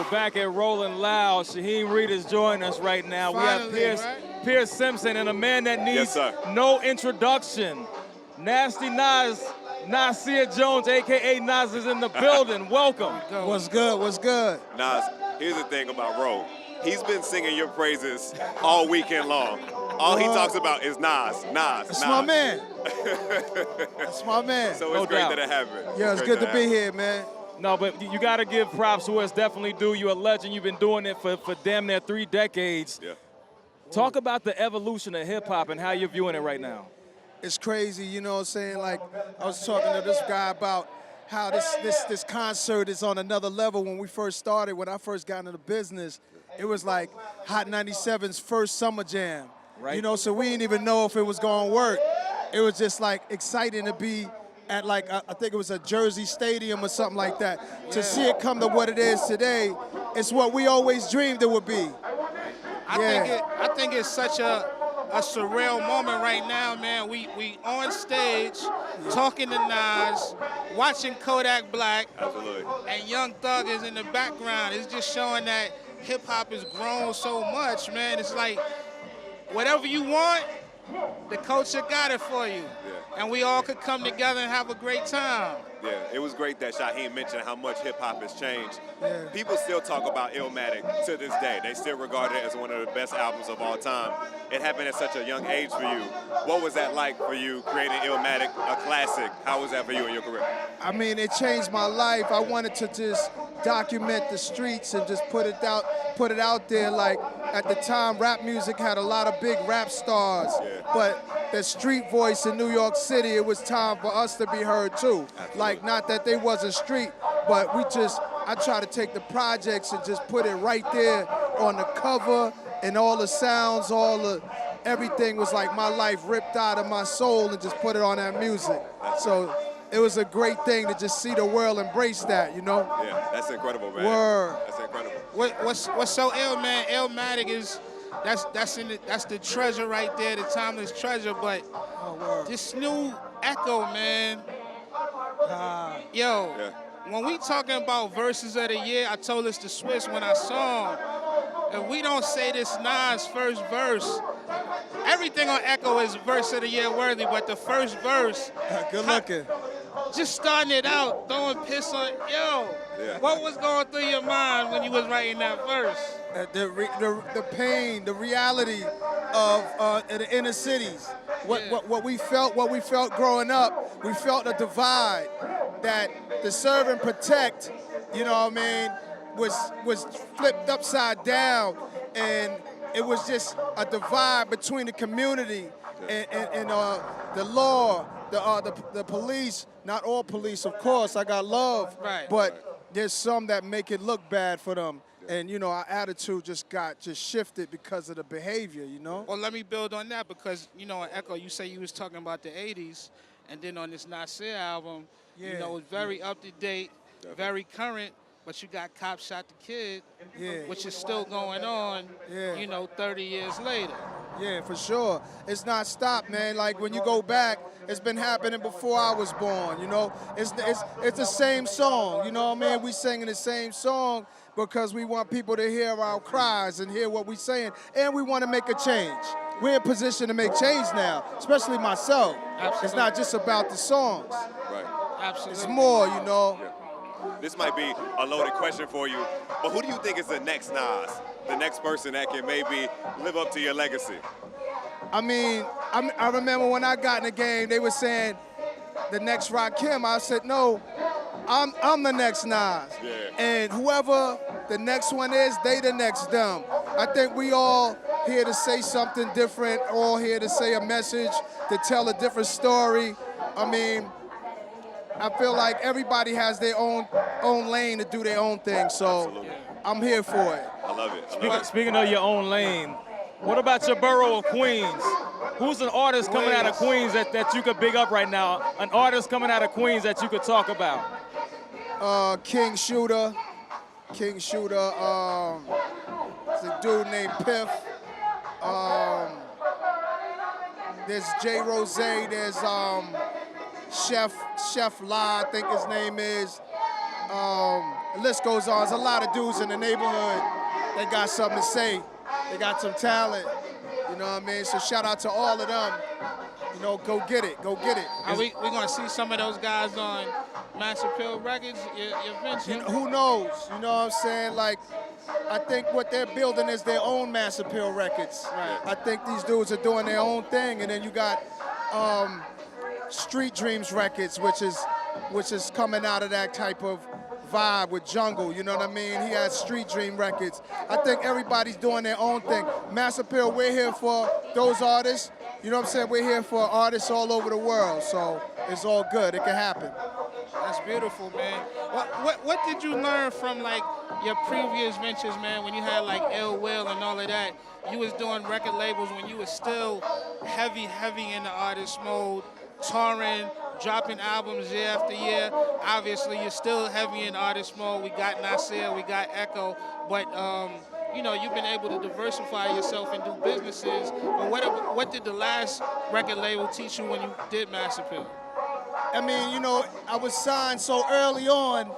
We're back at Rolling Loud. Shaheem Reed is joining us right now. Finally, we have Pierce Simpson and a man that needs no introduction. Nasty Nas, Nasir Jones, a.k.a. Nas, is in the building. Welcome. What's good? What's good? Nas, here's the thing about Ro. He's been singing your praises all weekend long. All he talks about is Nas. That's my man. That's my man. So it's great that it happened. Yeah, it's good to be here, man. No, but you got to give props to where it's definitely due. You're a legend. You've been doing it for damn near 3 decades. Yeah. Talk about the evolution of hip-hop and how you're viewing it right now. It's crazy, you know what I'm saying? Like, I was talking to this guy about how this concert is on another level. When we first started, when I first got into the business, it was like Hot 97's first summer jam. Right. You know, so we didn't even know if it was going to work. It was just like exciting to be at like, I think it was a Jersey Stadium or something like that. Yeah. To see it come to what it is today, it's what we always dreamed it would be. I think it's such a surreal moment right now, man. We on stage talking to Nas, watching Kodak Black, and Young Thug is in the background. It's just showing that hip hop has grown so much, man. It's like whatever you want, the culture got it for you. Yeah. And we all could come together and have a great time. Yeah, it was great that Shaheem mentioned how much hip-hop has changed. Yeah. People still talk about Illmatic to this day. They still regard it as one of the best albums of all time. It happened at such a young age for you. What was that like for you, creating Illmatic, a classic? How was that for you in your career? I mean, it changed my life. I wanted to just document the streets and just put it out there. Like, at the time, rap music had a lot of big rap stars, but the street voice in New York City, it was time for us to be heard too. Absolutely. Like, not that they wasn't street, but I try to take the projects and just put it right there on the cover, and all the sounds, everything was like my life ripped out of my soul, and just put it on that music. So it was a great thing to just see the world embrace that, you know? Yeah, that's incredible, man. Word. That's incredible. What's so ill, man? Illmatic is that's the treasure right there, the timeless treasure. But this new Echo, man. When we talking about verses of the year, I told this to Swiss when I saw him. If we don't say this Nas first verse, everything on Echo is verse of the year worthy, but the first verse, good looking. Just starting it out, throwing piss on, what was going through your mind when you was writing that verse? The pain, the reality of the inner cities. What we felt growing up. We felt a divide that the serve and protect, you know what I mean, was flipped upside down, and it was just a divide between the community and the law, the police. Not all police, of course. I got love, but there's some that make it look bad for them. And, you know, our attitude just shifted because of the behavior, you know? Well, let me build on that because, you know, Echo, you say you was talking about the 80s, and then on this Nasir album, you know, it's very up-to-date, very current, but you got Cop Shot the Kid, which is still going on, you know, 30 years later. Yeah, for sure. It's not stopped, man. Like, when you go back, it's been happening before I was born, you know? It's the same song, you know what I mean? We singing the same song because we want people to hear our cries and hear what we're saying, and we want to make a change. We're in position to make change now, especially myself. Absolutely. It's not just about the songs. Right. Absolutely. It's more, you know? This might be a loaded question for you, but who do you think is the next Nas? The next person that can maybe live up to your legacy? I mean, I remember when I got in the game, they were saying the next Rakim. I said, no, I'm the next Nas. Yeah. And whoever the next one is, they the next them. I think we all here to say something different, all here to say a message, to tell a different story. I mean, I feel like everybody has their own lane to do their own thing, so I'm here for it. I love it. Speaking of your own lane, what about your borough of Queens? Who's an artist coming out of Queens that you could big up right now? An artist coming out of Queens that you could talk about? King Shooter. There's a dude named Piff. There's J. Rose. There's Chef La, I think his name is. The list goes on. There's a lot of dudes in the neighborhood that got something to say. They got some talent. You know what I mean? So shout out to all of them. You know, go get it. Go get it. Are we going to see some of those guys on Mass Appeal Records, your venture? You know, who knows? You know what I'm saying? Like, I think what they're building is their own Mass Appeal Records. Right. I think these dudes are doing their own thing. And then you got Street Dreams Records, which is coming out of that type of vibe with Jungle, you know what I mean? He has Street Dream Records. I think everybody's doing their own thing. Mass Appeal, we're here for those artists. You know what I'm saying? We're here for artists all over the world, so it's all good. It can happen. That's beautiful, man. What did you learn from, like, your previous ventures, man, when you had, like, Ill Will and all of that? You was doing record labels when you was still heavy in the artist mode, touring, dropping albums year after year. Obviously, you're still heavy in artist mode. We got Nasir, we got Echo, but you know, you've been able to diversify yourself and do businesses. But what did the last record label teach you when you did Mass Appeal? I mean, you know, I was signed so early on.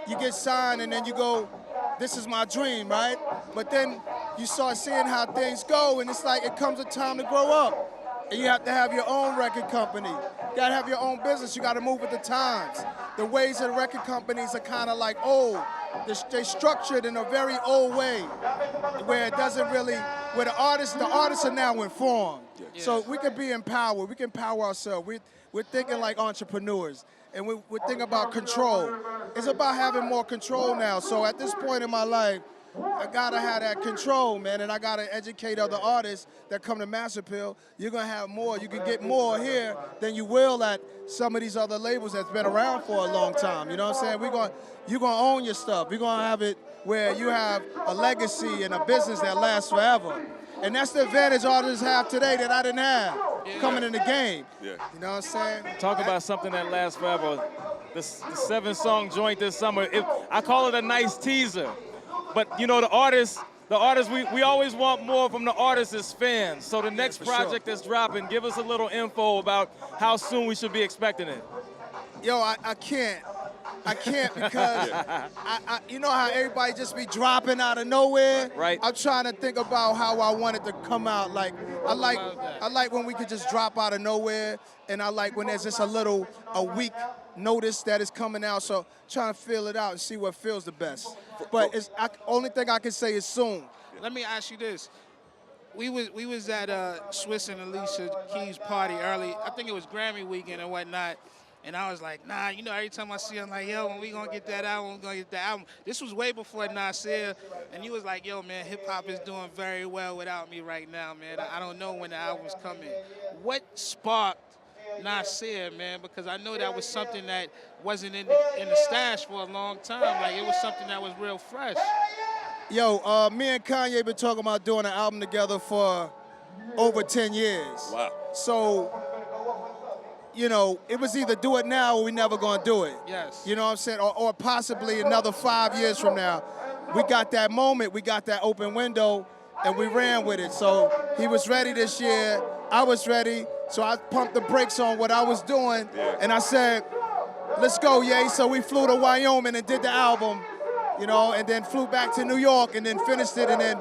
You get signed and then you go, this is my dream, right? But then you start seeing how things go, and it's like it comes a time to grow up. And you have to have your own record company. You gotta have your own business. You gotta move with the times. The ways of the record companies are kind of like old. They're structured in a very old way, where it doesn't really, where the artists are now informed. Yeah. So we can be empowered. We can empower ourselves. We're thinking like entrepreneurs, and we're thinking about control. It's about having more control now. So at this point in my life, I gotta have that control, man, and I gotta educate other artists that come to Mass Appeal. You're gonna have more. You can get more here than you will at some of these other labels that's been around for a long time. You know what I'm saying? You're gonna own your stuff. You're gonna have it where you have a legacy and a business that lasts forever. And that's the advantage artists have today that I didn't have coming in the game. Yeah. You know what I'm saying? Talk about something that lasts forever. The 7-song joint this summer, I call it a nice teaser. But, you know, the artists, we always want more from the artists as fans. So the next project that's dropping, give us a little info about how soon we should be expecting it. Yo, I can't because you know how everybody just be dropping out of nowhere? Right. I'm trying to think about how I want it to come out. Like, I like when we could just drop out of nowhere, and I like when there's just a week notice that it's coming out. So trying to feel it out and see what feels the best. But only thing I can say is soon. Let me ask you this. We was at Swiss and Alicia Keys' party early. I think it was Grammy weekend and whatnot. And I was like, nah, you know, every time I see him, like, yo, when we gonna get that album, we're gonna get that album. This was way before Nasir, and he was like, yo, man, hip-hop is doing very well without me right now, man. I don't know when the album's coming. What sparked Nasir, man? Because I know that was something that wasn't in the stash for a long time. Like, it was something that was real fresh. Yo, me and Kanye been talking about doing an album together for over 10 years. Wow. So, you know, it was either do it now or we never gonna do it. Yes. You know what I'm saying? Or possibly another 5 years from now. We got that moment, we got that open window, and we ran with it. So he was ready this year, I was ready, so I pumped the brakes on what I was doing, and I said, let's go, yay. So we flew to Wyoming and did the album, you know, and then flew back to New York and then finished it and then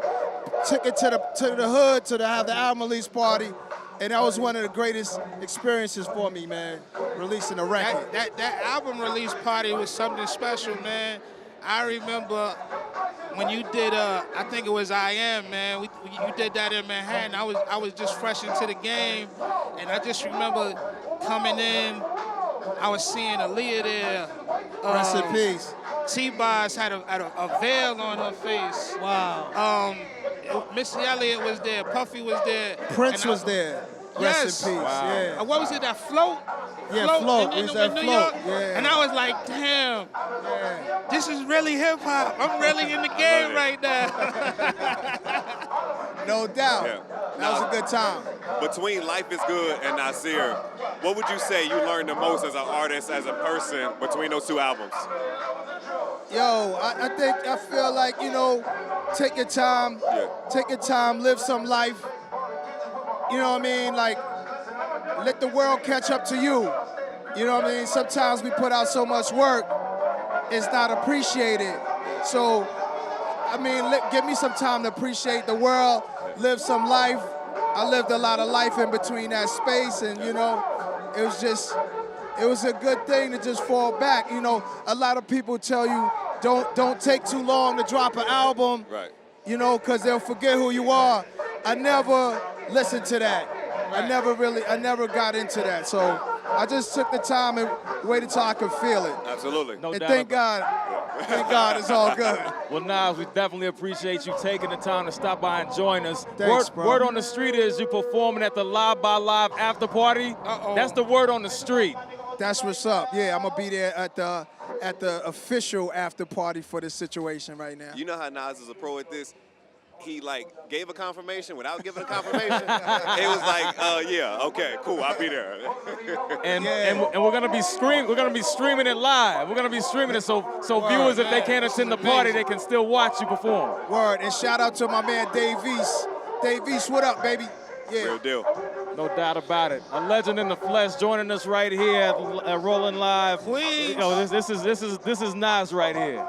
took it to the hood to have the album release party. And that was one of the greatest experiences for me, man, releasing a record. That album release party was something special, man. I remember when you did, I think it was I Am, man. You did that in Manhattan. I was just fresh into the game, and I just remember coming in. I was seeing Aaliyah there. Rest in peace. T-Boz had a veil on her face. Wow. Missy Elliott was there. Puffy was there. Prince was there. Yes. Rest in peace. Wow. Yeah. What was it? That float? Yeah, float. In It was that New float. York? Yeah. And I was like, damn, Yeah. this is really hip hop. I'm really in the game right now. No doubt. Yeah. That was a good time. Between Life is Good and Nasir, what would you say you learned the most as an artist, as a person, between those two albums? Yo, I feel like, you know, take your time. Yeah. Take your time, live some life. You know what I mean? Like, let the world catch up to you. You know what I mean? Sometimes we put out so much work is not appreciated. So, I mean, give me some time to appreciate the world, live some life. I lived a lot of life in between that space, and you know, it was a good thing to just fall back. You know, a lot of people tell you don't take too long to drop an album, right? You know, because they'll forget who you are. I never listened to that. Right. I never got into that. So I just took the time and waited till I could feel it. Absolutely. No And doubt thank about God, thank God it's all good. Well, Nas, we definitely appreciate you taking the time to stop by and join us. Thanks, bro. Word on the street is you performing at the Live by Live after party. Uh-oh. That's the word on the street. That's what's up. Yeah, I'm gonna be there at the official after party for this situation right now. You know how Nas is a pro at this? He like gave a confirmation without giving a confirmation. It was like, yeah, okay, cool, I'll be there. And we're gonna be streaming it live. We're gonna be streaming it so viewers, if they can't attend the party, they can still watch you perform. Word, and shout out to my man Dave East. Dave East, what up, baby? Yeah. Real deal. No doubt about it. A legend in the flesh joining us right here at Rolling Live. Queens. You know, this is Nas right here.